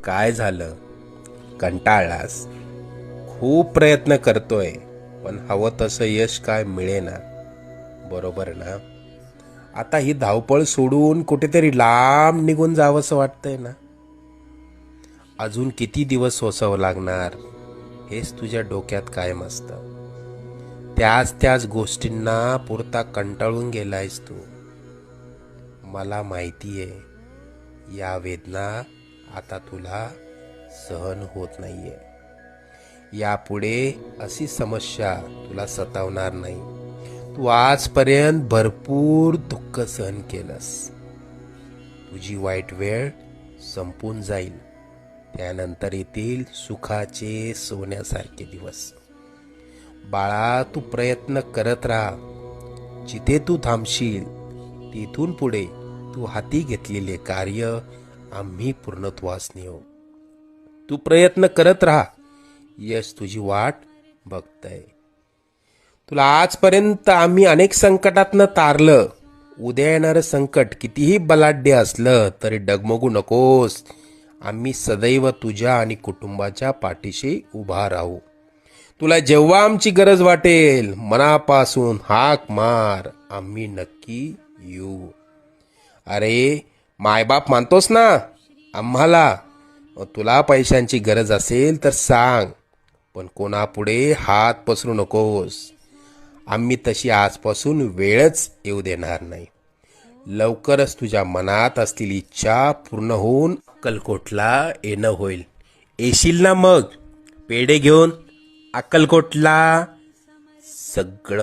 काय झालं? कंटाळलास? खूप प्रयत्न करतोय पण हवं तसं यश काय मिळेना, बरोबर ना? आता ही धावपळ सोडून कुठेतरी लांब निघून जावंसं वाटतंय ना? अजून किती दिवस सोसावं लागणार हेच तुझ्या डोक्यात कायम असतं. त्याच त्याच गोष्टींना पुरता कंटाळून गेलायस तू. मला माहितीये या वेदना आता तुला सहन होत नाहीये. यापुढे अशी समस्या तुला सतावणार नाही. तू आजपर्यंत भरपूर दुःख सहन केलंस. तुझी वाईट वेळ संपून जाईल. त्यानंतर येतील सुखाचे सोन्यासारखे दिवस. बाळा, तू प्रयत्न करत राहा. जिथे तू थांबशील तिथून पुढे तू हाती घेतलेले कार्य आम्ही पूर्णत्वास नेऊ. तू प्रयत्न करत राहा. यश तुझी वाट बघतय. तुला आजपर्यंत आम्ही अनेक संकटातनं तारलं. उद्या येणारं संकट कितीही बलाढ्य असलं तरी डगमगू नकोस. आम्ही सदैव तुझ्या आणि कुटुंबाच्या पाठीशी उभा राहू. तुला जेव्हा आमची गरज वाटेल मनापासून हाक मार, आम्ही नक्की येऊ. अरे, मायबाप मानतोस ना आम्हाला? मग तुला पैशांची गरज असेल तर सांग, पण कोणापुढे हात पसरू नकोस. आम्ही तशी आजपासून वेळच येऊ देणार नाही. लवकरच तुझ्या मनात असलेली इच्छा पूर्ण होऊन अक्कलकोटला येणं होईल. येशील ना मग पेढे घेऊन अक्कलकोटला? सगळं